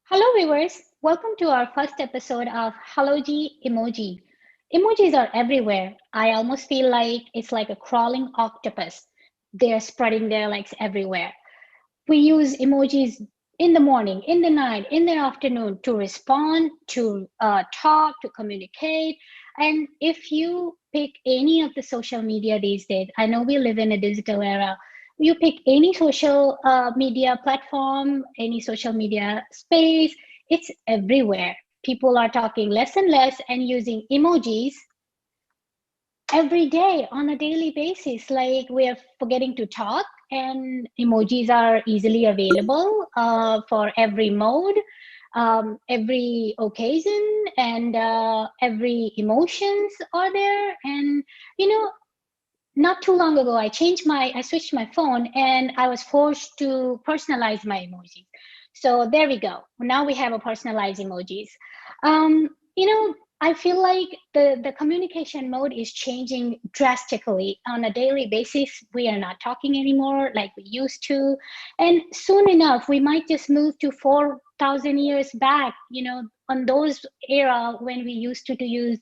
Hello, viewers. Welcome to our first episode of Helloji Emoji. Emojis are everywhere. I almost feel like it's like a crawling octopus. They're spreading their legs everywhere. We use emojis in the morning, in the night, in the afternoon to respond, to talk, to communicate. And if you pick any of the social media these days, I know we live in a digital era. You pick any social media platform, any social media space, it's everywhere. People are talking less and less and using emojis every day on a daily basis. Like we're forgetting to talk, and emojis are easily available for every mode, every occasion, and every emotions are there. And you know, not too long ago, I switched my phone, and I was forced to personalize my emojis. So there we go. Now we have a personalized emojis. You know, I feel like the communication mode is changing drastically on a daily basis. We are not talking anymore like we used to, and soon enough we might just move to 4,000 years back. On those era when we used to use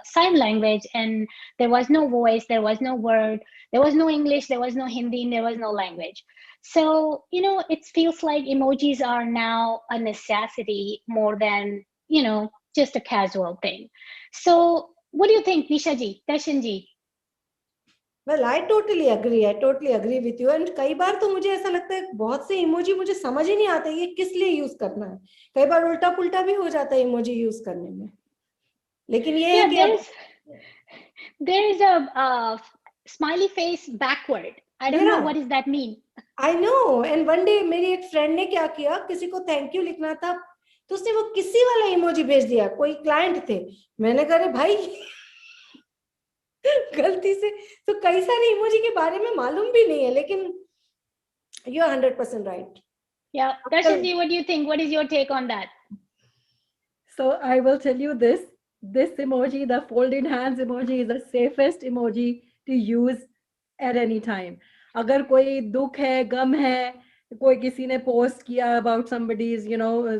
sign language, and there was no voice, there was no word, there was no English, there was no Hindi, there was no language. So, it feels like emojis are now a necessity more than, just a casual thing. So, what do you think, Nisha ji, Darshan ji? Well I totally agree with you and कई बार तो मुझे ऐसा लगता है बहुत से emoji मुझे समझ ही नहीं आता ये किस लिए यूज करना है. कई बार उल्टा पुल्टा भी हो जाता है इमोजी यूज करने में. लेकिन ये है Yeah, कि अब there is a smiley face backward. I don't know या what does that mean. I know. And one day मेरी एक फ्रेंड ने क्या किया, किसी को थैंक यू लिखना था तो उसने वो किसी वाला इमोजी भेज दिया. कोई क्लाइंट थे. मैंने कहा भाई गलती से. तो कई सारे इमोजी के बारे में मालूम भी नहीं है, लेकिन you are 100% right. Yeah, Darshan ji, what do you think? What is your take on that? So I will tell you this emoji, the folded hands emoji, is the safest emoji to use at any time. अगर कोई दुख है, गम है, कोई किसी ने post किया about somebody's,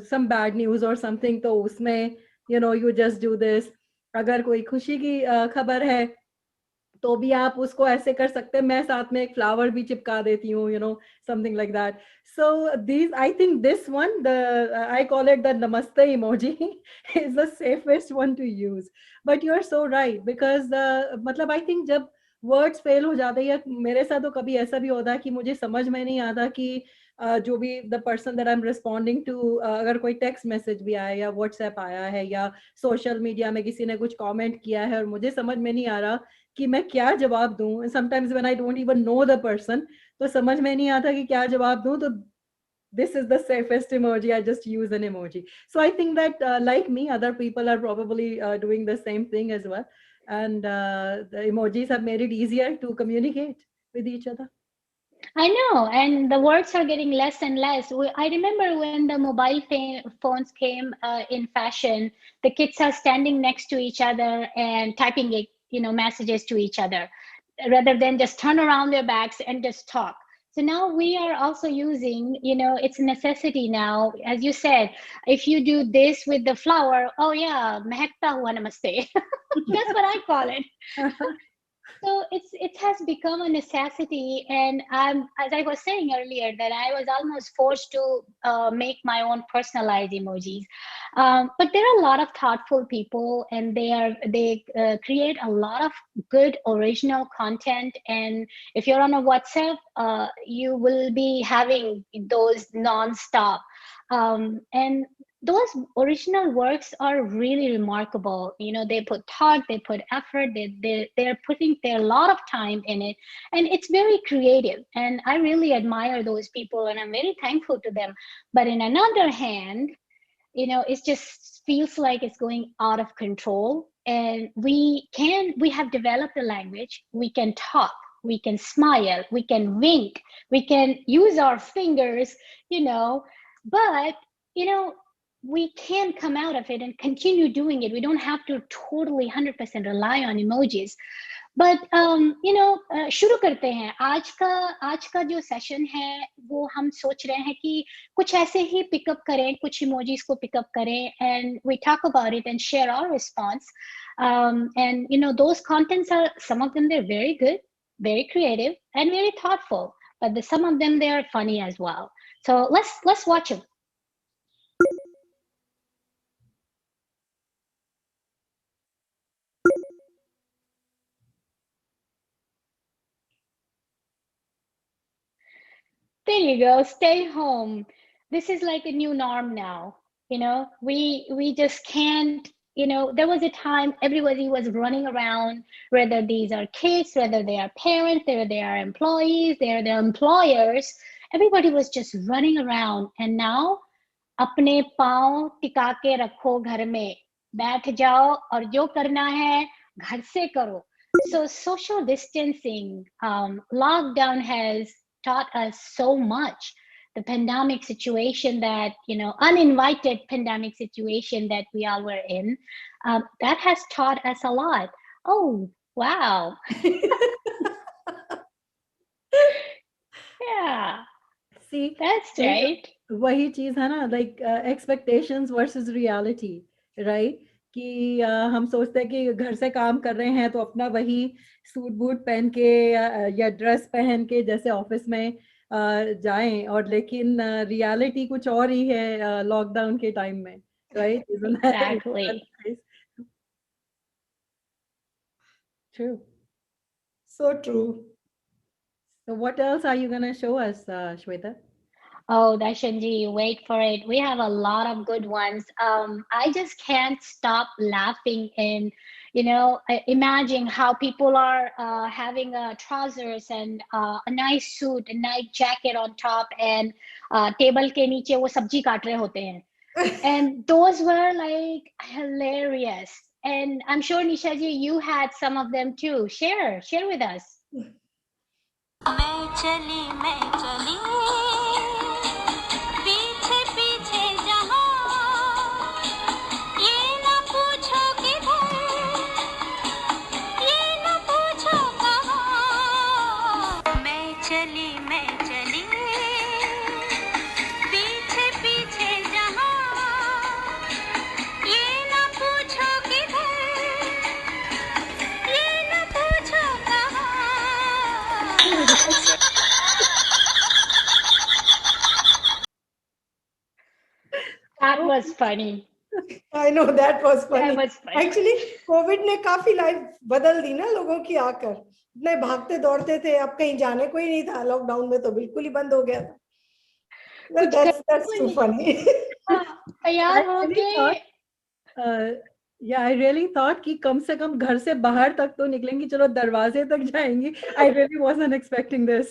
some bad news or something, तो उसमें, you just do this. अगर कोई खुशी की खबर है, तो भी आप उसको ऐसे कर सकते हैं. मैं साथ में एक फ्लावर भी चिपका देती हूँ, something like that. So I think this one, I call it the namaste emoji, is the safest one to use. But you're so right, because मतलब I think जब words fail हो जाते हैं, या मेरे साथ तो कभी ऐसा भी होता है कि मुझे समझ में नहीं आता कि जो भी the person that I'm responding to, अगर कोई text message भी आया या WhatsApp आया है या social media में किसी ने कुछ comment किया है और मुझे समझ में नहीं आ रहा कि मैं क्या जवाब दूं. Sometimes when I don't even know the person, तो समझ में नहीं आता कि क्या जवाब दूं. तो this is the safest emoji. I just use an emoji. So I think that like me, other people are probably doing the same thing as well. And the emojis have made it easier to communicate with each other. I know, and the words are getting less and less. I remember when the mobile phones came in fashion, the kids are standing next to each other and typing it, messages to each other, rather than just turn around their backs and just talk. So now we are also using, it's a necessity now. As you said, if you do this with the flower, oh yeah, mehekta hua namaste. That's what I call it. So it has become a necessity, and as I was saying earlier, that I was almost forced to make my own personalized emojis. But there are a lot of thoughtful people, and they create a lot of good original content. And if you're on a WhatsApp, you will be having those nonstop. And those original works are really remarkable. They put thought, they put effort, they're putting their lot of time in it, and it's very creative, and I really admire those people, and I'm very thankful to them. But in another hand, it just feels like it's going out of control, and we have developed a language. We can talk, we can smile, we can wink, we can use our fingers, but you know we can come out of it and continue doing it. We don't have to totally 100% rely on emojis. But शुरू करते हैं आज का जो session है वो हम सोच रहे हैं कि कुछ ऐसे ही पिकअप करें, कुछ इमोजीज को पिकअप करें and we talk about it and share our response and those contents are some of them they're very good, very creative and very thoughtful, but some of them they are funny as well. So let's watch them. There you go. Stay home. This is like a new norm now. We just can't. There was a time everybody was running around, whether these are kids, whether they are parents, whether they are employees, they're their employers. Everybody was just running around, and now अपने पाँव टिका के रखो घर में, बैठ जाओ और जो करना है घर से करो. So social distancing, lockdown has taught us so much. The pandemic situation that, uninvited pandemic situation that we all were in, that has taught us a lot. Oh, wow. Yeah, See, that's right. वही चीज है ना, like expectations versus reality, right? कि हम सोचते हैं कि घर से काम कर रहे हैं तो अपना वही सूट बूट पहन के या ड्रेस पहन के जैसे ऑफिस में जाएं, और लेकिन रियलिटी कुछ और ही है लॉकडाउन के टाइम में, right? Exactly. True. So true. So what else are you going to show us, Shweta? Oh, Darshanji, wait for it. We have a lot of good ones. I just can't stop laughing and, imagine how people are having trousers and a nice suit, a nice jacket on top, and table ke niche wo sabji kaat rahe hote hain. And those were like hilarious. And I'm sure Nisha ji, you had some of them too. Share with us. मैं चली पीछे पीछे जहाँ, ये न पूछो किधर, ये न पूछो कहाँ. मैं चली पीछे पीछे जहाँ, ये न पूछो किधर, ये न पूछो कहाँ. That was funny. I know that was funny. That was funny. Actually, COVID ने काफी लाइफ बदल दी ना लोगों की आकर. इतने भागते दौड़ते थे, अब कहीं जाने को ही नहीं था. लॉकडाउन में तो बिल्कुल ही बंद हो गया था. Well, that's too funny. तैयार होके Yeah, I really thought कि कम से कम घर से बाहर तक तो निकलेंगी, चलो दरवाजे तक जाएंगी. I really wasn't expecting this.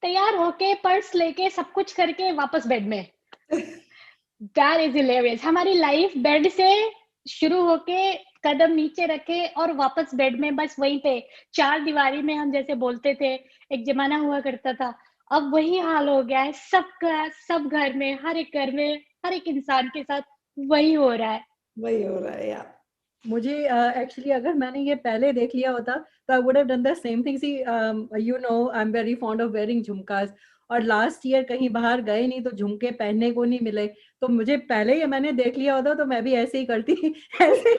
तैयार होके पर्स लेके सब कुछ करके वापस बेड में. That is hilarious. हमारी लाइफ बेड से शुरू होके कदम नीचे रखे और वापस बेड में, बस वहीं पे चार दीवारी में हम जैसे बोलते थे एक जमाना हुआ करता था. अब वही हाल हो गया है सबका, सब घर में, हर एक घर में, हर एक इंसान के साथ वही हो रहा है. यार. मुझे एक्चुअली अगर मैंने ये पहले देख लिया होता तो I would have done the same thing. See I am very fond of wearing jhumkas, और लास्ट ईयर कहीं बाहर गए नहीं तो झुमके पहनने को नहीं मिले, तो मुझे पहले ही मैंने देख लिया होता तो मैं भी ऐसे ही करती. ऐसे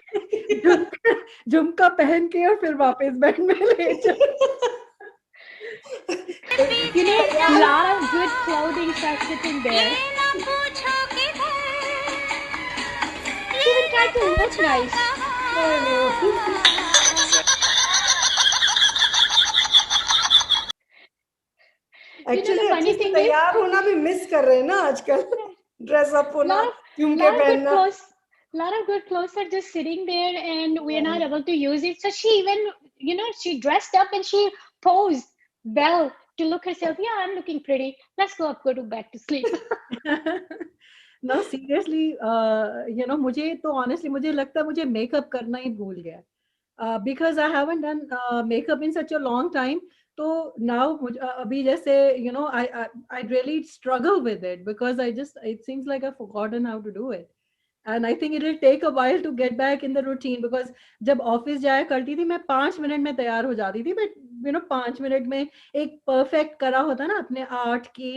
झुमका पहन के और फिर वापस बेड में ले जाओ. A lot of good clothing are sitting there. Even try to look nice. Actually, अच्छे से तैयार होना भी मिस कर रहे हैं ना आजकल. ड्रेस अप होना, झुमके पहनना. Lot of good clothes are just sitting there and we're not able to use it. So she even, she dressed up and she posed well to look herself. Yeah, I'm looking pretty. Let's go back to sleep. No, seriously, मुझे तो honestly मुझे लगता है मुझे makeup करना ही भूल गया. Because I haven't done makeup in such a long time. So now अभी जैसे I really struggle with it because it seems like I've forgotten how to do it. and I think it'll take a while to get back in the routine, because जब office जाया करती थी मैं 5 मिनट में तैयार हो जाती थी, बट 5 मिनट में एक परफेक्ट करा होता ना अपने आर्ट की,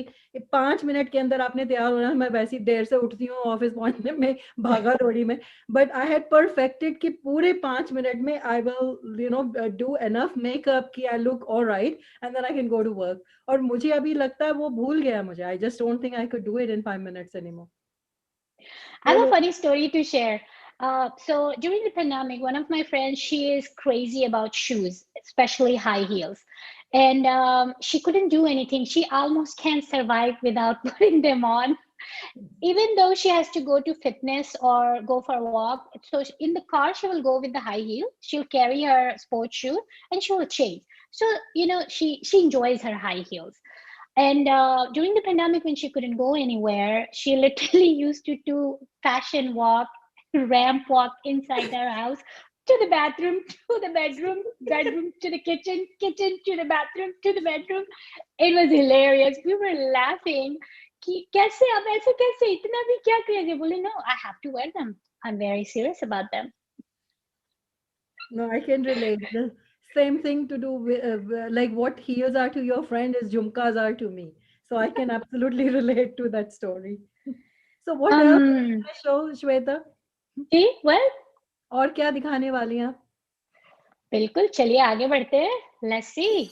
5 मिनट के अंदर आपने तैयार होना। मैं वैसी देर से उठती हूँ ऑफिस पहुंचने में, भागा दौड़ी में, बट आई हैड परफेक्टेड कि पूरे 5 मिनट में I will do enough makeup कि I look alright and then I can go to work. और मुझे अभी लगता है वो भूल गया मुझे, I just don't think I could do it in 5 minutes anymore. I have a funny story to share. So during the pandemic, one of my friends, she is crazy about shoes, especially high heels. And she couldn't do anything. She almost can't survive without putting them on. Even though she has to go to fitness or go for a walk. So in the car, she will go with the high heel. She'll carry her sports shoe and she will change. So, she enjoys her high heels. And during the pandemic, when she couldn't go anywhere, she literally used to do fashion walk, ramp walk inside her house to the bathroom, to the bedroom, bedroom to the kitchen to the bathroom, to the bedroom. It was hilarious. We were laughing. कि कैसे अब ऐसे कैसे इतना भी क्या crazy? बोले no, I have to wear them. I'm very serious about them. No, I can relate. The same thing to do with like what heels are to your friend is jhumkas are to me. So I can absolutely relate to that story. So what else is the show, Shweta? Ji, well, और क्या दिखाने वाली हैं आप? बिल्कुल चलिए आगे बढ़ते हैं. Let's see.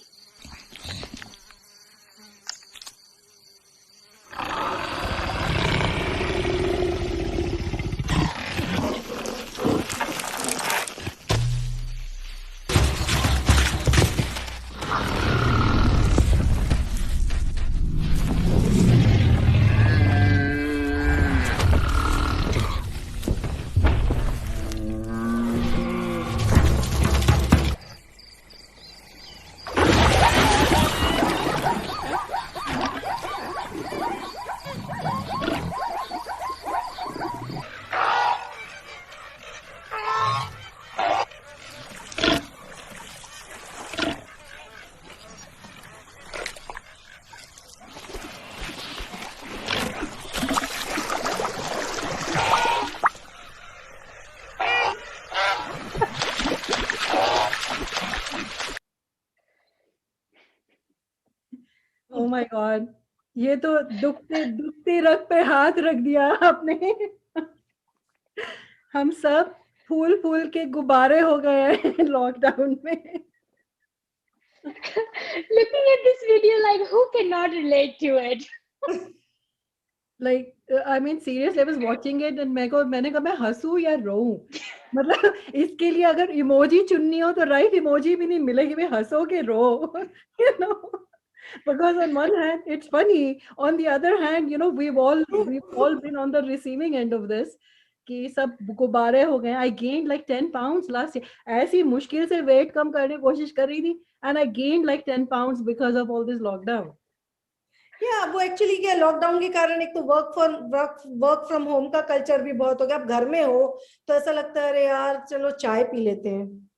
Oh my God, ये तो दुखते दुखते रग पे हाथ रख दिया आपने. हम सब फूल फूल के गुब्बारे हो गए हैं लॉकडाउन में. Looking at this video, like who cannot relate to it? Like I mean seriously, I was watching it and मैंने कहा मैं हंसूं या रोऊं. मतलब इसके लिए अगर इमोजी चुननी हो तो राइट इमोजी भी नहीं मिलेगी, मैं हंसो के रो. you know because on one hand it's funny, on the other hand we've all been on the receiving end of this कि सब गुब्बारे हो गए. I gained like 10 pounds last year. ऐसी मुश्किल से वेट कम करने की कोशिश कर रही थी and I gained like 10 pounds because of all this lockdown. वो एक्चुअली क्या लॉकडाउन के कारण एक तो वर्क फ्रॉम होम का कल्चर भी बहुत हो गया. अब घर में हो तो ऐसा लगता है अरे यार चलो चाय पी लेते हैं,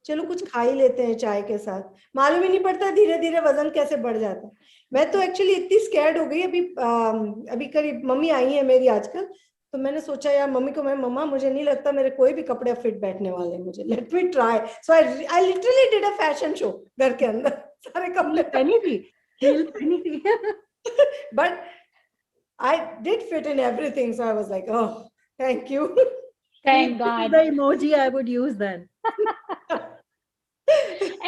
चलो कुछ खा ही लेते हैं चाय के साथ. मालूम ही नहीं पड़ता धीरे धीरे वजन कैसे बढ़ जाता है. मैं तो एक्चुअली इतनी स्कैर्ड हो गई अभी करीब मम्मी आई है मेरी आजकल, तो मैंने सोचा यार मम्मी को मम्मा मुझे नहीं लगता मेरे कोई भी कपड़े फिट बैठने वाले, मुझे let me try. So I literally did a fashion show घर के अंदर. सारे कपड़े पहनी थी but I did fit in everything, so I was like, oh, thank you. Thank God. The emoji I would use then.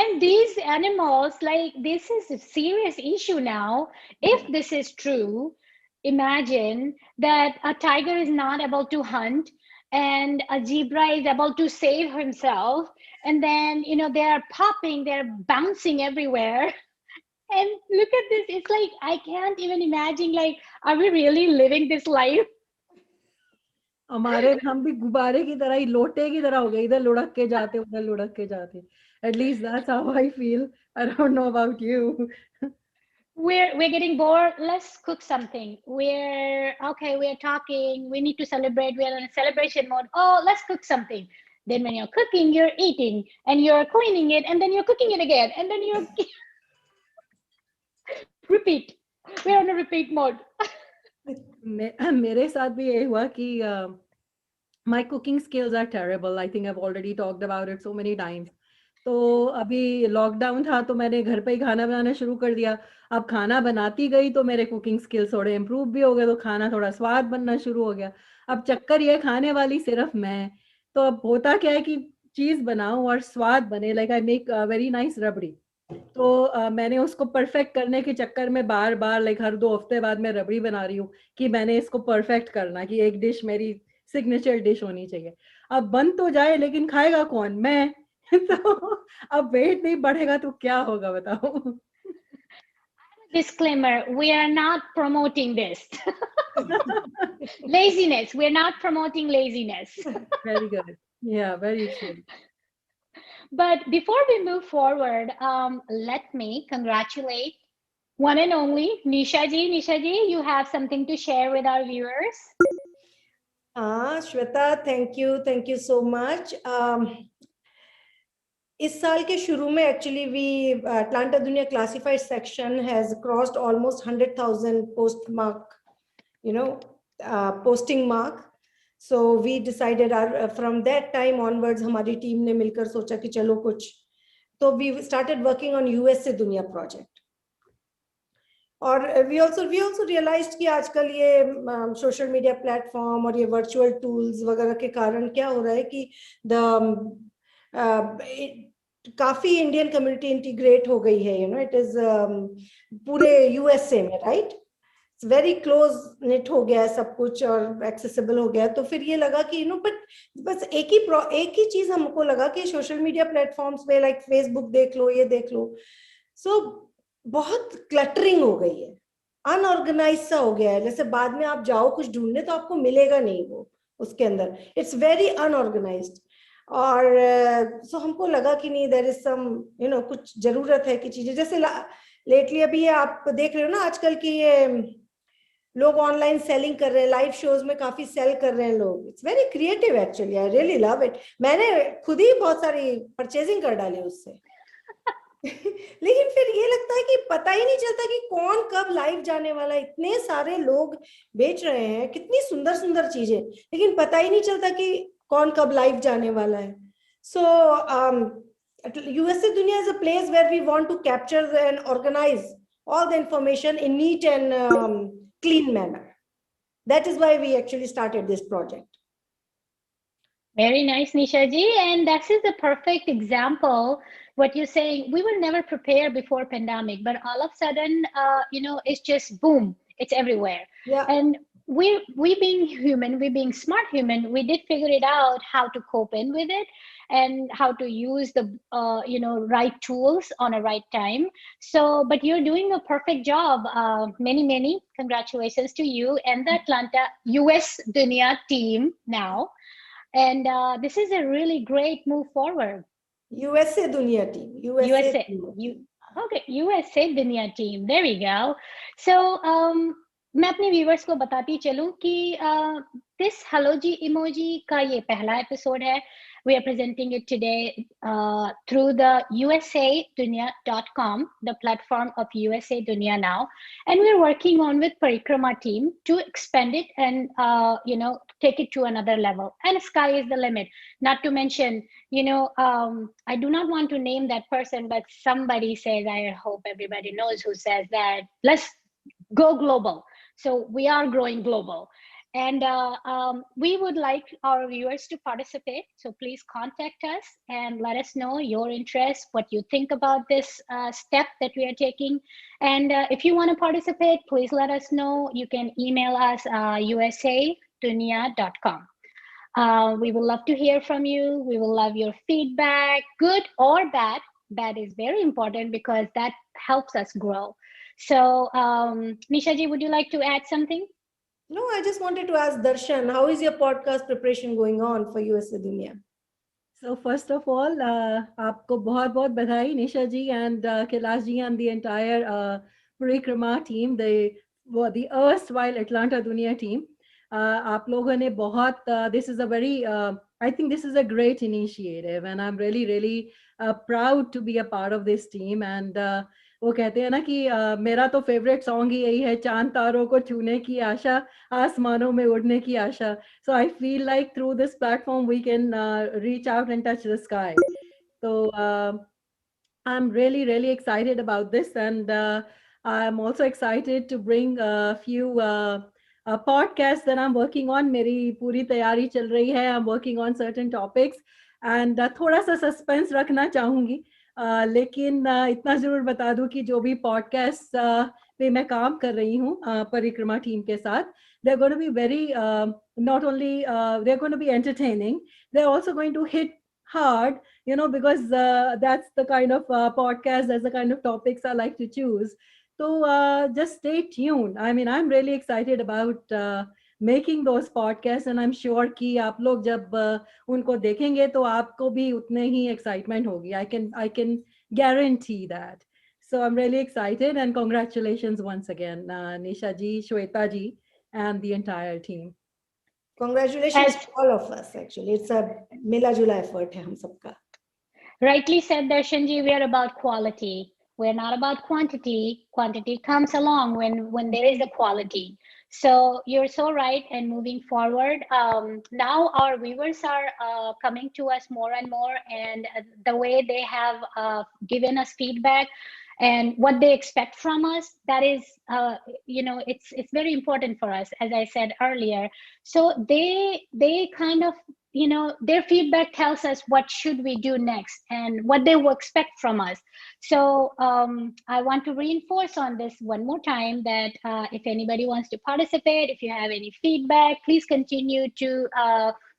And these animals, like this is a serious issue now. If this is true, imagine that a tiger is not able to hunt and a zebra is able to save himself, and then they are popping, they're bouncing everywhere. And look at this, it's like I can't even imagine, like, are we really living this life? हम भी गुब्बारे की तरह ही, लोटे की तरह हो गए, इधर लुढ़क के जाते उधर लुढ़क के जाते. At least that's how I feel. I don't know about you. We're getting bored, let's cook something. We're talking, we need to celebrate, we're in a celebration mode. Oh, let's cook something. Then when you're cooking, you're eating and you're cleaning it and then you're cooking it again and then you're repeat. We're on a repeat mode. मेरे साथ भी यही हुआ कि My cooking skills are terrible. I think I've already talked about it so many times. तो अभी lockdown था तो मैंने घर पे ही खाना बनाना शुरू कर दिया. अब खाना बनाती गई तो मेरे कुकिंग स्किल्स थोड़े इम्प्रूव भी हो गए, तो खाना थोड़ा स्वाद बनना शुरू हो गया. अब चक्कर ये खाने वाली सिर्फ मैं. तो अब होता क्या है कि चीज बनाऊं और स्वाद बने. Like I make very nice rabri. तो मैंने उसको परफेक्ट करने के चक्कर में बार बार लाइक हर 2 हफ्ते बाद मैं रबड़ी बना रही हूँ कि मैंने इसको परफेक्ट करना, कि एक डिश मेरी सिग्नेचर डिश होनी चाहिए. अब बन तो जाए लेकिन खाएगा कौन? मैं. तो अब वेट नहीं बढ़ेगा तो क्या होगा बताओ. Disclaimer, we are not promoting this. Laziness. We're not promoting laziness. Very good. Yeah, very true. But before we move forward, let me congratulate one and only Nisha ji. Nisha ji, you have something to share with our viewers. Shweta, thank you so much. इस साल के शुरू में actually Atlanta Duniya classified section has crossed almost 100,000 post mark, posting mark. So we decided from that time onwards हमारी team ने मिलकर सोचा कि चलो कुछ, तो we started working on USA Duniya project. और वी ऑल्सो रियलाइज्ड कि आजकल ये सोशल मीडिया प्लेटफॉर्म और ये वर्चुअल टूल्स वगैरह के कारण क्या हो रहा है कि काफी इंडियन कम्युनिटी इंटीग्रेट हो गई है. इट इज पूरे यूएसए में, राइट? वेरी क्लोज नेट हो गया है सब कुछ और एक्सेसिबल हो गया है. तो फिर ये लगा कि बट बस एक ही चीज हमको लगा कि सोशल मीडिया प्लेटफॉर्म्स पे लाइक फेसबुक देख लो, ये देख लो, सो बहुत क्लटरिंग हो गई है, अनऑर्गेनाइज सा हो गया है. जैसे बाद में आप जाओ कुछ ढूंढने तो आपको मिलेगा नहीं वो उसके अंदर. It's very unorganised. और सो हमको लगा कि नहीं, देयर इज सम कुछ जरूरत है कि चीजें जैसे लेटली अभी आप देख रहे हो ना आजकल की ये लोग ऑनलाइन सेलिंग कर रहे हैं, लाइव शोज में काफी सेल कर रहे हैं लोग. It's very creative actually. I really love it. मैंने खुद ही बहुत सारी परचेजिंग कर डाली उससे. लेकिन फिर ये लगता है कि पता ही नहीं चलता कि कौन कब लाइव जाने वाला है. इतने सारे लोग बेच रहे हैं कितनी सुंदर सुंदर चीजें, लेकिन पता ही नहीं चलता कि कौन कब लाइव जाने वाला है. सो USA Dunya is a place where we want to capture and organize all the information in neat and clean manner. That is why we actually started this project. Very nice, Nisha ji. And that is the perfect example. What you're saying, we were never prepared before pandemic, but all of a sudden, it's just boom, it's everywhere. Yeah. And we being human, we being smart human, we did figure it out how to cope in with it and how to use the right tools on a right time. So, but you're doing a perfect job. Many congratulations to you and the Atlanta US Dunya team now. And this is a really great move forward. USA Dunya team. Okay, USA Dunya team. There we go. So, मैं अपने viewers को बताती चलूं कि this Hello Ji emoji का ये पहला episode है. We are presenting it today through the usadunya.com, the platform of USA Dunya now, and we're working on with Parikrama team to expand it and take it to another level. And sky is the limit. Not to mention, I do not want to name that person, but somebody says, I hope everybody knows who says that. Let's go global. So we are growing global. And we would like our viewers to participate. So please contact us and let us know your interest, what you think about this step that we are taking. And if you want to participate, please let us know. You can email us usadunya.com. We will love to hear from you. We will love your feedback, good or bad. Bad is very important because that helps us grow. So, Nisha ji, would you like to add something? No, I just wanted to ask Darshan, how is your podcast preparation going on for USA Dunya? So first of all, आपको बहुत बधाई Nisha ji and Kailash ji and the entire Parikrama team, the erstwhile Atlanta Dunya team. आप लोगों ने बहुत this is a very I think this is a great initiative and I'm really proud to be a part of this team. And वो कहते हैं ना कि मेरा तो फेवरेट सॉन्ग ही यही है, चांद तारों को छूने की आशा, आसमानों में उड़ने की आशा. So I feel like through this platform we can reach out and touch the sky. So I'm really, really excited about this, and I'm also excited to bring a few podcasts that I'm working on. मेरी पूरी तैयारी चल रही है. I'm working on certain topics, and थोड़ा सा suspense रखना चाहूँगी. लेकिन इतना ज़रूर बता दूँ कि जो भी podcast पे मैं काम कर रही हूँ परिक्रमा टीम के साथ, they're going to be very not only they're going to be entertaining, they're also going to hit hard, you know, because that's the kind of podcast, that's the kind of topics I like to choose. So just stay tuned. I mean, I'm really excited about making those podcasts, and I'm sure कि आप लोग जब उनको देखेंगे तो आपको भी उतने ही excitement होगी. I can guarantee that. So I'm really excited, and congratulations once again, Nisha ji, Shweta ji, and the entire team. Congratulations As to all of us. Actually, it's a मिला जुला effort है हम सबका. rightly said, Darshanji, we are about quality. We're not about quantity. Quantity comes along when there is a quality. So you're so right. And moving forward, now our viewers are coming to us more and more, and the way they have given us feedback and what they expect from us, that is, it's very important for us, as I said earlier. So they kind of, their feedback tells us what should we do next and what they will expect from us. So I want to reinforce on this one more time that if anybody wants to participate, if you have any feedback, please continue to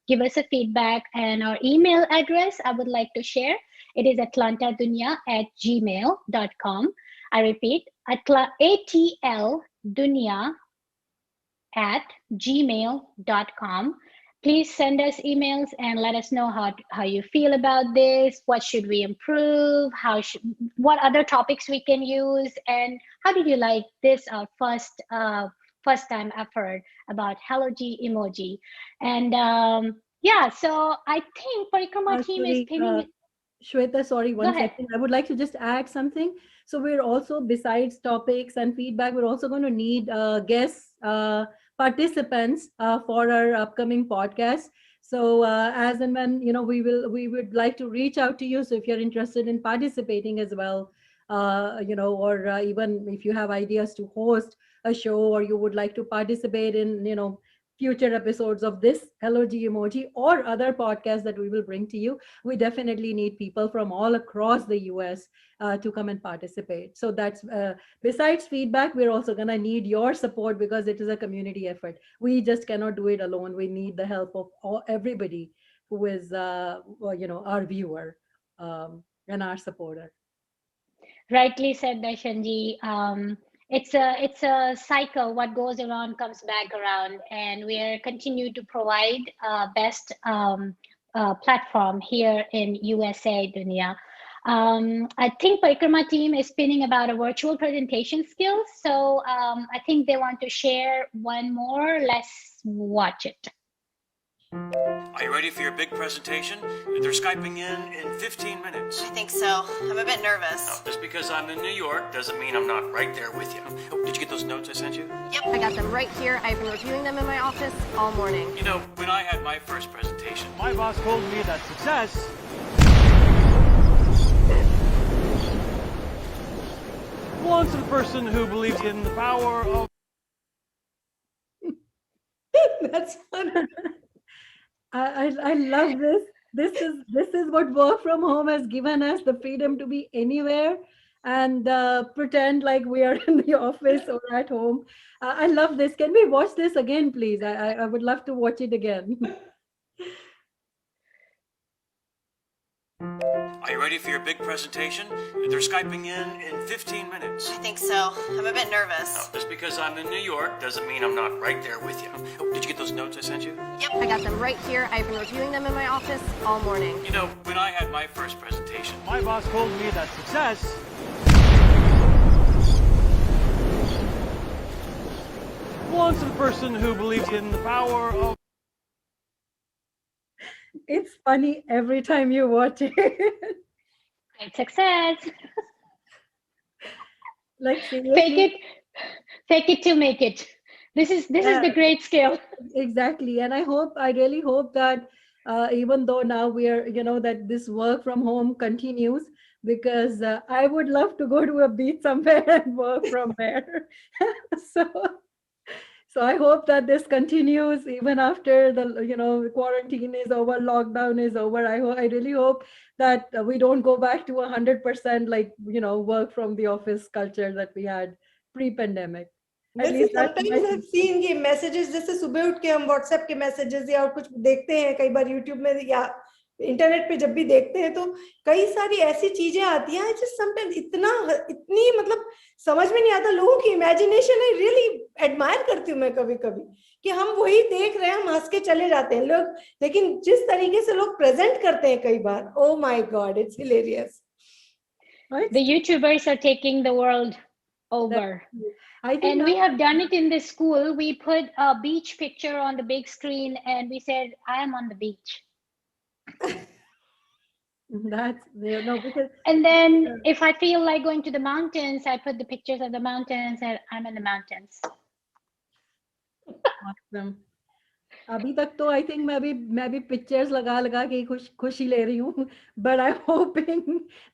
give us a feedback. And our email address I would like to share. It is atlantadunya@gmail.com. I repeat, atldunya@gmail.com. Please send us emails and let us know how you feel about this. What should we improve? What other topics we can use? And how did you like this first time effort about Hello G emoji? And yeah, so I think Parikrama team is Sorry, pinning. Shweta, sorry, Go one ahead. second. I would like to just add something. So we're also, besides topics and feedback, we're also going to need guests, participants for our upcoming podcast. So as and when, we would like to reach out to you. So if you're interested in participating as well, or even if you have ideas to host a show, or you would like to participate in, future episodes of this Hello G emoji or other podcasts that we will bring to you, we definitely need people from all across the US to come and participate. So that's besides feedback, we're also going to need your support because it is a community effort. We just cannot do it alone. We need the help of everybody who is, our viewer and our supporter. Rightly said, Darshanji. It's a cycle. What goes around comes back around, and we are continue to provide best platform here in USA, Dunia. I think Parikrama team is spinning about a virtual presentation skills. So I think they want to share one more. Let's watch it. Are you ready for your big presentation? They're Skyping in 15 minutes. I think so. I'm a bit nervous. Now, just because I'm in New York doesn't mean I'm not right there with you. Oh, did you get those notes I sent you? Yep, I got them right here. I've been reviewing them in my office all morning. You know, when I had my first presentation, My boss told me that success belongs to the person who believes in the power of That's fun. I love this. This is what work from home has given us, the freedom to be anywhere and pretend like we are in the office or at home. I love this. Can we watch this again, please? I would love to watch it again. are you ready for your big presentation? They're Skyping in 15 minutes. I think so. I'm a bit nervous. Now, just because I'm in New York doesn't mean I'm not right there with you. Oh, did you get those notes I sent you? Yep, I got them right here. I've been reviewing them in my office all morning. You know, when I had my first presentation, my boss told me that success belongs to the person who believes in the power of It's funny every time you watch it. Great success. Like Fake seriously, it, fake it to make it. This is the yeah, great skill. exactly. And I really hope that even though now we are, that this work from home continues, because I would love to go to a beach somewhere and work from there. So, so I hope that this continues even after the, quarantine is over, lockdown is over. I really hope that we don't go back to 100% like, work from the office culture that we had pre-pandemic. At वैसे least that's my sometimes I seen ये messages, जैसे सुबह उठ के हम WhatsApp के messages या कुछ देखते हैं, कई बार यूट्यूब में या इंटरनेट पे जब भी देखते हैं, तो कई सारी ऐसी चीजें आती हैं जो समटाइम्स इतनी मतलब समझ में नहीं आता। लोगों की इमेजिनेशन है, रियली एडमायर करती हूँ मैं कभी कभी, कि हम वही देख रहे हैं, हम हंस के चले जाते हैं लोग, लेकिन जिस तरीके से लोग प्रेजेंट करते हैं कई बार, oh my god, it's hilarious. right. The YouTubers are taking the world over. I think And now we have done it in the school. We put a beach picture on the big screen and we said, I am on the beach. that's because And then if I feel like going to the mountains, I put the pictures of the mountains and I'm in the mountains. awesome. अभी तक तो I think मैं भी pictures लगा लगा के खुशी ले रही हूँ, but I hoping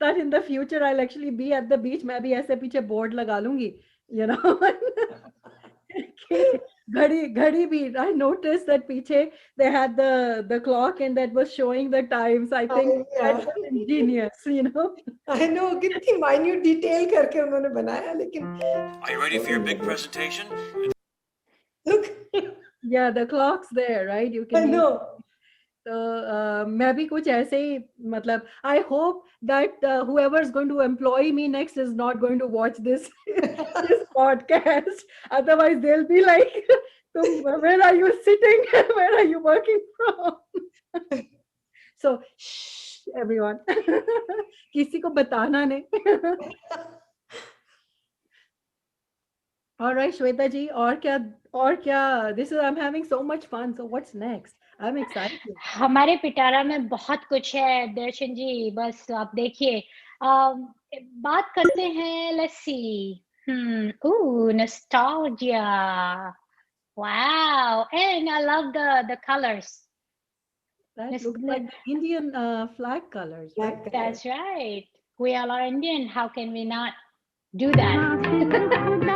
that in the future I will actually be at the beach. मैं भी ऐसे पीछे बोर्ड लगा लूंगी, घड़ी भी। आई नोटिस दैट पीछे they had the clock and that was showing the times. I think that was Angénieux, I know, कितनी माइन्यूट डिटेल करके उन्होंने बनाया, लेकिन Are you ready for your big presentation? look, yeah, the clock's there, right? You I can use know. तो मैं भी कुछ ऐसे ही, मतलब I hope that whoever is going to employ me next is not going to watch this podcast, otherwise they'll be like, where are you sitting, where are you working from? So shh, everyone, किसी को बताना नहीं। All right, Shweta ji, और क्या, this is, I'm having so much fun. So what's next? I'm excited. हमारे पिटारा में बहुत कुछ है दर्शन जी, बस आप देखिए। बात करते हैं, let's see. Ooh, nostalgia. Wow, and I love the colors. That Miss looks like the Indian flag colors, right? Black color. That's right. We all are Indian. How can we not do that?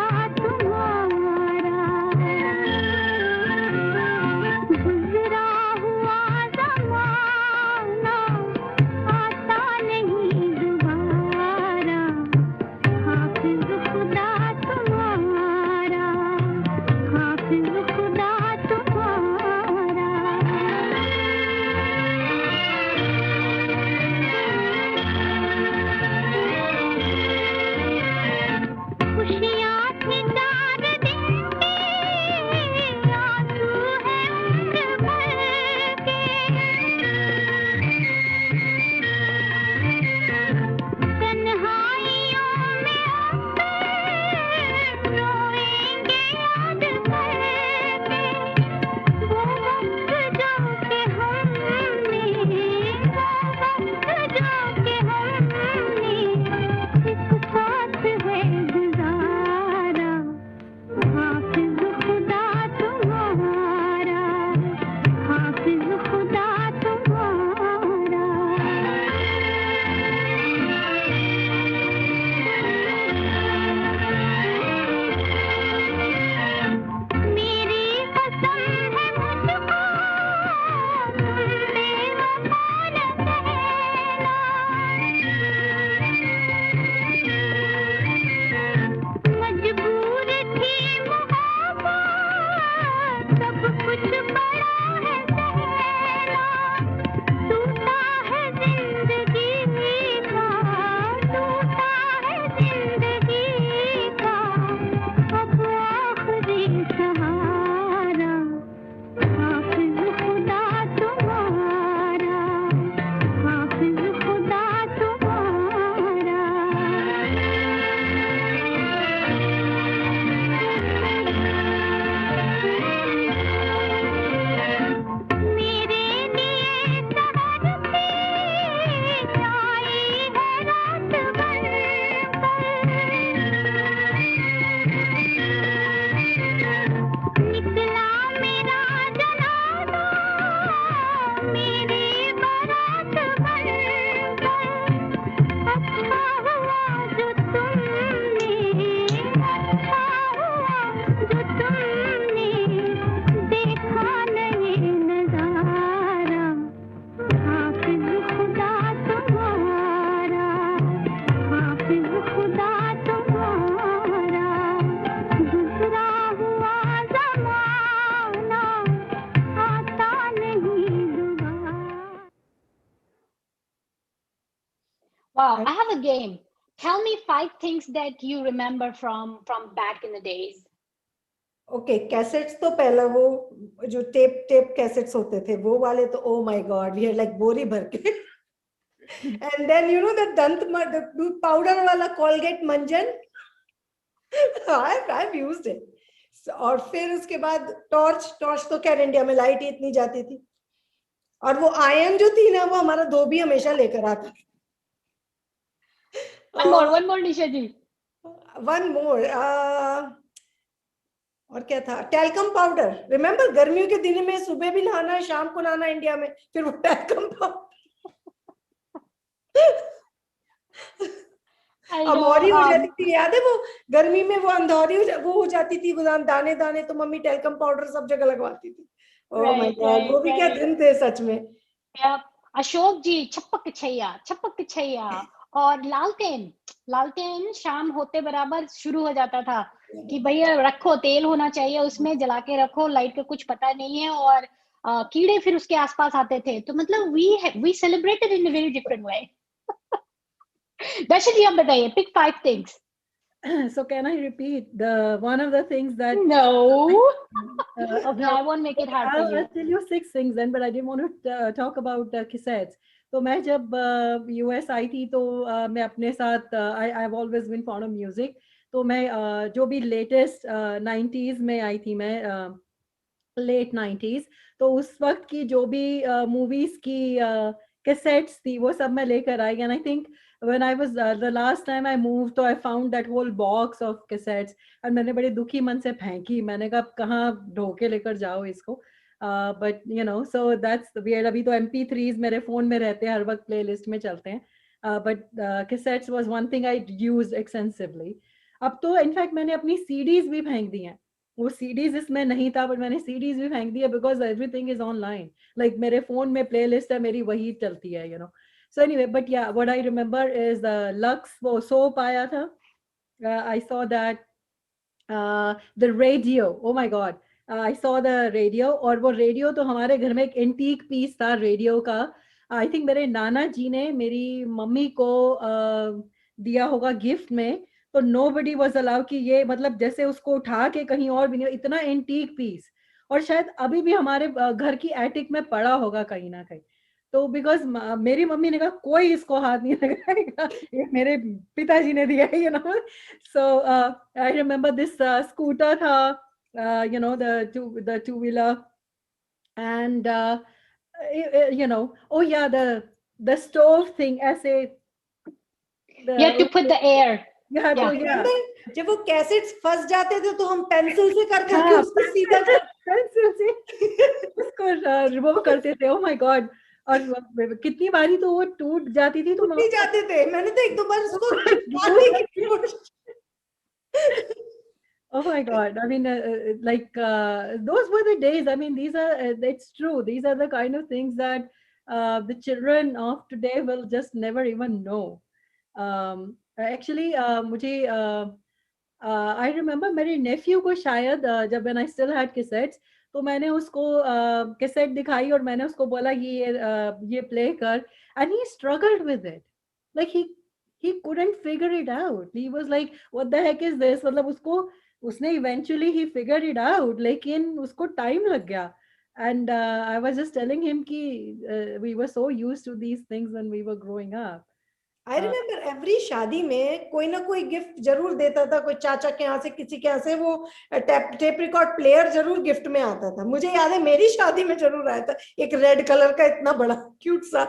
I have a game. Tell me 5 things that you remember from back in the days. Okay cassettes तो पहला वो जो tape cassettes होते थे वो वाले तो oh my god we had like बोरी भर के and then you know the powder वाला कोलगेट मंजन I've used it. और फिर उसके बाद टॉर्च तो खैर इंडिया में लाइट ही इतनी जाती थी और वो आयन जो थी ना वो हमारा धोबी हमेशा लेकर आता One more निशा जी. वन मोर और क्या था टैल्कम पाउडर रिमेम्बर गर्मियों के दिन में सुबह भी नहाना है शाम को नहाना इंडिया में फिर वो टैल्कम पाउडर अमौरी हो जाती थी याद है वो गर्मी में वो अंधौरी वो हो जाती थी दाने दाने तो मम्मी टैल्कम पाउडर सब जगह लगवाती थी ओह माय गॉड वो भी क्या दिन थे सच में अशोक जी छपक छैया और लालटेन शाम होते बराबर शुरू हो जाता था कि भैया रखो तेल होना चाहिए उसमें जला के रखो लाइट का कुछ पता नहीं है और कीड़े फिर उसके आसपास आते थे तो मतलब we celebrated in a very different way. दर्शन जी आप बताइए pick 5 things. So can I repeat one of the things that No. Okay, I won't make it hard for you. I'll tell you 6 things then, but I didn't want to talk about cassettes. तो मैं जब US आई थी तो मैं अपने साथ I've always been fond of music. तो मैं जो भी लेटेस्ट 90s में आई थी मैं लेट 90s तो उस वक्त की जो भी मूवीज की कैसेट्स थी वो सब मैं लेकर आई and I think when I was the last time I moved तो I found that whole box of cassettes और मैंने बड़े दुखी मन से फेंकी मैंने कहा कहाँ ढोके लेकर जाओ इसको but you know so that's weird अभी तो MP3s मेरे फोन में रहते हैं हर वक्त प्लेलिस्ट में चलते हैं but cassettes was one thing I used extensively. अब तो इनफैक्ट मैंने अपनी सीडीज भी फेंक दी हैं वो सीडीज इसमें नहीं था बट मैंने सीडीज भी फेंक दिया because everything is online like मेरे फोन में प्लेलिस्ट है मेरी वही चलती है you know so anyway but yeah what I remember is the Lux वो सोप आया था I saw that the radio oh my god I saw the radio और वो रेडियो तो हमारे घर में एक एंटीक पीस था रेडियो का आई थिंक मेरे नाना जी ने मेरी मम्मी को दिया होगा गिफ्ट में तो nobody was allowed कि ये मतलब जैसे उसको उठा के कहीं और भी नहीं इतना एंटीक पीस और शायद अभी भी हमारे घर की एटिक में पड़ा होगा कहीं ना कहीं तो बिकॉज मेरी मम्मी ने कहा कोई इसको हाथ नहीं लगाएगा ये मेरे पिताजी ने दिया है you know so I remember this scooter था you know the two wheeler and you know oh yeah the stove thing ऐसे you have to put the air. Yeah. जब वो कैसेट्स फंस जाते थे तो हम पेंसिल से कर करके उसको सीधा पेंसिल से उसको रिमूव करते थे ओह माय गॉड और कितनी बारी तो वो टूट जाती थी तो टूट जाते थे मैंने तो एक दो बार उसको oh my god I mean like those were the days I mean these are it's true these are the kind of things that the children of today will just never even know actually मुझे I remember मेरे नेफ्यू को शायद जब when I still had cassettes तो मैंने उसको cassette दिखाई और मैंने उसको बोला ये प्ले कर and he struggled with it like he couldn't figure it out he was like what the heck is this मतलब उसने eventually he figured it out लेकिन उसको टाइम लग गया and I was just telling him कि we were so used to these things when we were growing up. I remember every शादी में कोई ना कोई गिफ्ट जरूर देता था कोई चाचा के यहाँ से किसी के यहाँ से वो टेप रिकॉर्ड प्लेयर जरूर गिफ्ट में आता था मुझे याद है मेरी शादी में जरूर आया था एक रेड कलर का इतना बड़ा क्यूट सा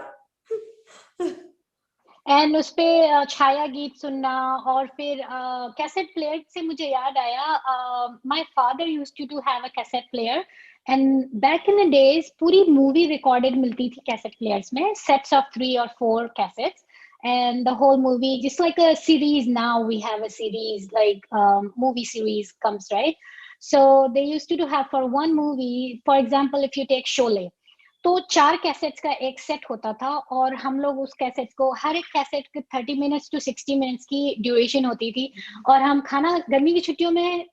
एंड उस पे छाया गीत सुनना और फिर कैसेट प्लेयर से मुझे याद आया my father used to have a cassette player and back in the days पूरी मूवी रिकॉर्डेड मिलती थी कैसेट प्लेयर्स में sets of 3 or 4 cassettes and the whole movie just like a series now we have a series like movie series comes right so they used to have for one movie for example if you take Sholay तो 4 cassettes का एक set होता था और हम लोग उस cassettes को हर एक कैसेट के 30 मिनट्स टू 60 मिनट्स की ड्यूरेशन होती थी और हम खाना गर्मी की छुट्टियों में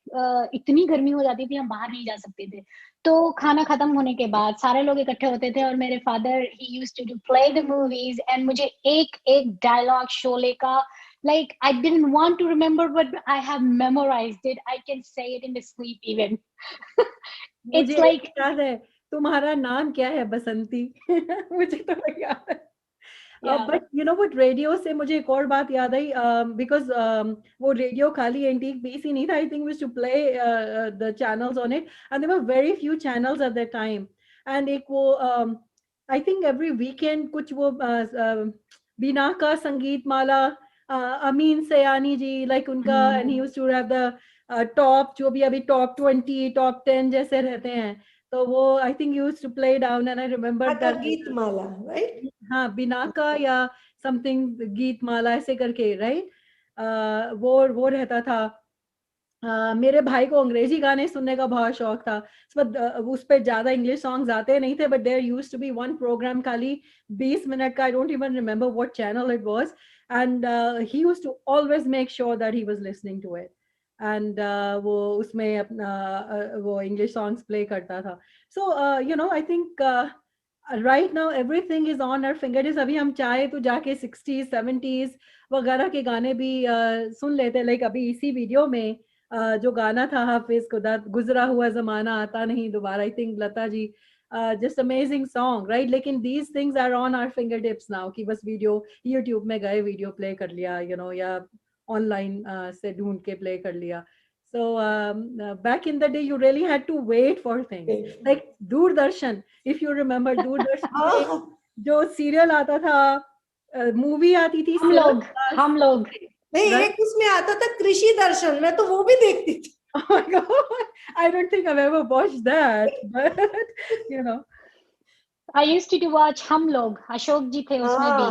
इतनी गर्मी हो जाती थी हम बाहर नहीं जा सकते थे। तो खाना खत्म होने के बाद सारे लोग इकट्ठे होते थे और मेरे फादर ही used to play the movies and मुझे एक-एक डायलॉग शोले का like I didn't want to remember but I have memorized it. I can say it in the sleep even. मुझे It's like याद है तुम्हारा नाम क्या है बसंती मुझे तो नहीं याद है yeah. But you know what radio से मुझे एक और बात याद आई बिकॉज वो रेडियो खाली एंटीक पीस ही नहीं था I think we to play the channels on it and there were very few channels at that time and एक वो आई थिंक एवरी वीकेंड कुछ वो बीना का संगीत माला अमीन सयानी जी लाइक उनका and he used to have the top जो भी अभी टॉप 20 टॉप 10 जैसे रहते हैं तो वो I think used to play down and I remember that Geetmala right हाँ बिनाका या समथिंग गीत माला ऐसे करके राइट वो रहता था मेरे भाई को अंग्रेजी गाने सुनने का बहुत शौक था उस पर ज्यादा इंग्लिश सॉन्ग्स आते नहीं थे but there used to be one program खाली 20 मिनट का I don't even remember what channel it was and he used to always make sure that he was listening to it and वो उसमें अपना वो English songs play करता था so you know I think right now everything is on our fingertips अभी हम चाहे तो जाके 60s 70s वगैरह के गाने भी सुन लेते लाइक अभी इसी वीडियो में जो गाना था हाफिज खुदा गुजरा हुआ जमाना आता नहीं दोबारा I think Lata ji just amazing song right लेकिन these things are on our fingertips now कि बस वीडियो यूट्यूब में गए वीडियो प्ले कर लिया यू नो या ऑनलाइन से ढूंढ के प्ले कर लिया so back in the day you really had to wait for things like Doordarshan if you remember Doordarshan जो सीरियल आता था मूवी आती थी हम लोग नहीं एक उसमें आता था कृषि दर्शन मैं तो वो भी देखती थी oh my god I don't think I've ever watched that but you know I used to watch हम लोग अशोक जी थे उसमें भी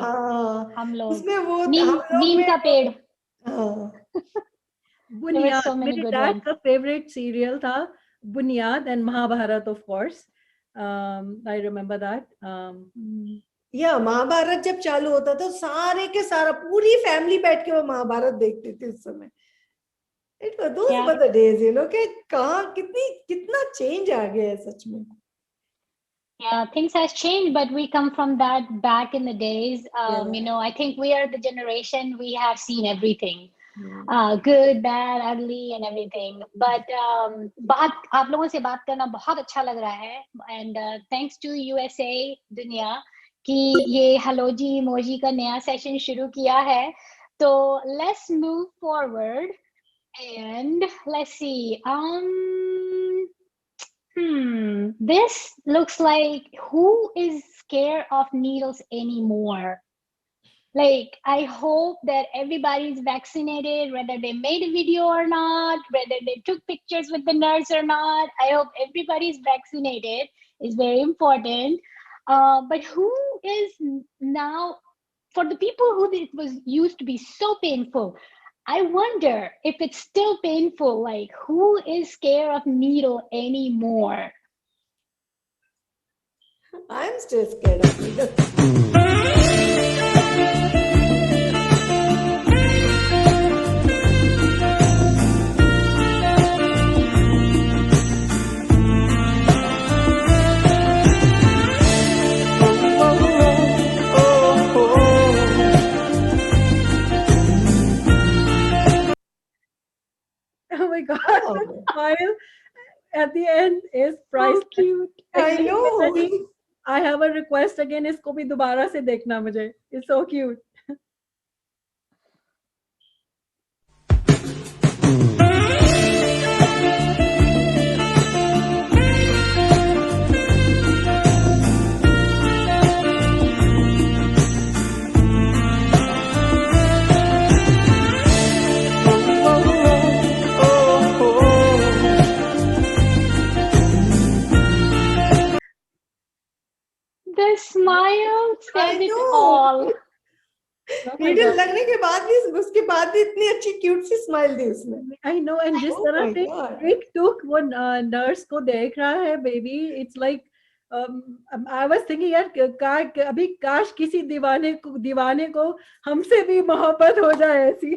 हम लोग उसमें वो नीम का पेड़ बुनियाद मेरे डैड का फेवरेट सीरियल था Buniyaad and Mahabharat of course I remember that या महाभारत जब चालू होता था सारे के सारा पूरी फैमिली बैठ के वो महाभारत देखती थी उस समय it was those were the days you know कि कहां कितना चेंज आ गया है सच में Yeah, things has changed, but we come from that back in the days. You know, I think we are the generation, we have seen everything. Good, bad, ugly and everything. But बात आप लोगों से बात करना बहुत अच्छा लग रहा है and thanks to USA दुनिया कि ये हलोजी इमोजी का नया सेशन शुरू किया है तो let's move forward and let's see this looks like who is scared of needles anymore. Like, I hope that everybody's vaccinated, whether they made a video or not, whether they took pictures with the nurse or not. I hope everybody's vaccinated. It's very important. But who is now, for the people who it was used to be so painful, I wonder if it's still painful. Like, who is scared of needle anymore? I'm still scared of needle. Oh my god, the smile at the end is priceless. So cute. I know. I have a request again. इसको भी दोबारा से देखना मुझे. It's so cute. The smile said it all. Needle लगने के बाद भी उसके बाद भी इतनी अच्छी क्यूट सी स्माइल दी उसने I know and जिस तरह से एक टुक वो नर्स को देख रहा है baby it's like I was thinking यार अभी काश किसी दीवाने को हमसे भी मोहब्बत हो जाए ऐसी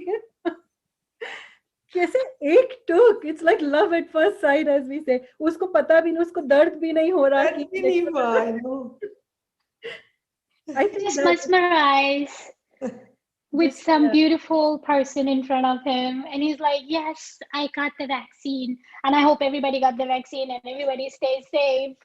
कैसे एक टुक it's like love at first sight as we say उसको पता भी नहीं उसको दर्द भी नहीं हो रहा दर्द भी नहीं हुआ, I know. I think Just that mesmerized with just, some yeah. beautiful person in front of him, and he's like, yes, I got the vaccine, and I hope everybody got the vaccine and everybody stays safe.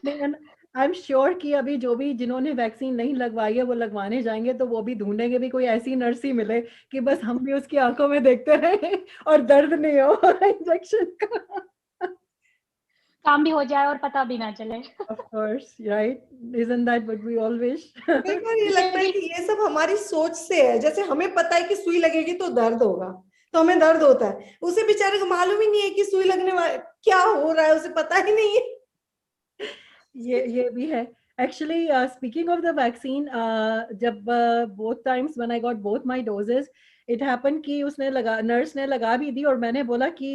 नहीं, I am sure कि अभी जो भी जिन्होंने vaccine नहीं लगवाई है वो लगवाने जाएंगे तो वो भी ढूंढेंगे भी कोई ऐसी नर्स ही मिले कि बस हम भी उसकी आंखों में देखते रहे और दर्द नहीं हो इंजेक्शन का काम भी हो जाए और पता भी ना चले. Of course right isn't that what we all wish कई बार ये लगता है कि ये सब हमारी सोच से है, जैसे हमें पता है कि सुई लगेगी तो दर्द होगा, तो हमें दर्द होता है, उसे बेचारे को मालूम ही नहीं है कि सुई लगने वाले क्या हो रहा है, उसे पता ही नहीं है. ये भी है actually speaking of the vaccine जब both times when I got both my doses it happened कि उसने नर्स ने लगा भी दी और मैंने बोला कि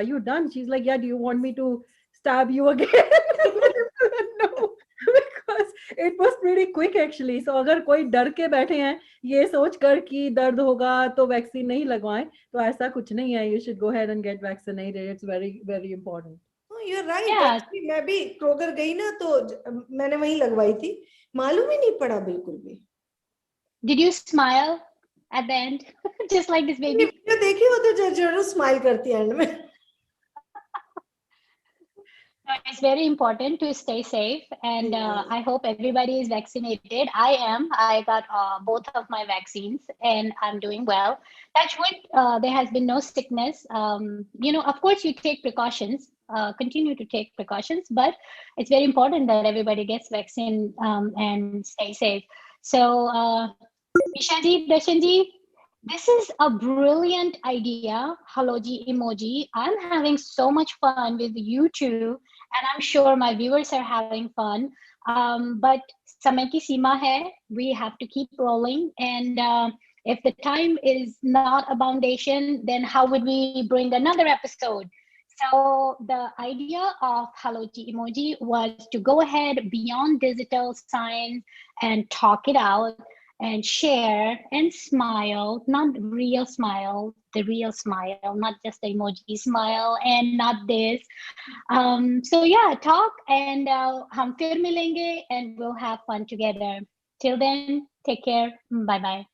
you done she is like yeah do you want me to stab you again no because it was pretty quick actually so अगर कोई डर के बैठे हैं ये सोच कर कि दर्द होगा तो वैक्सीन नहीं लगवाएं तो ऐसा कुछ नहीं है you should go ahead and get vaccinated it's very very important You're right. Yeah. Actually, मैं भी क्रोगर गई ना तो मैंने वहीं लगवाई थी, मालूम ही नहीं पड़ा बिल्कुल भी. Did you smile at the end? Just like this baby? Video देखी हो तो जरूर स्माइल करती है एंड में. It's very important to stay safe, and I hope everybody is vaccinated. I am. I got both of my vaccines, and I'm doing well. Touch wood, there has been no sickness. Of course, you take precautions. Continue to take precautions, but it's very important that everybody gets vaccine and stay safe. So, Isha ji, Darshan ji, this is a brilliant idea, Haloji emoji. I'm having so much fun with you two, and I'm sure my viewers are having fun. But समय की सीमा है, we have to keep rolling, and if the time is not a foundation, then how would we bring another episode? So the idea of Haloji emoji was to go ahead beyond digital signs and talk it out and share and smile, not real smile, the real smile, not just the emoji smile and not this. So yeah, talk and hum fir milenge and we'll have fun together. Till then, take care. Bye bye.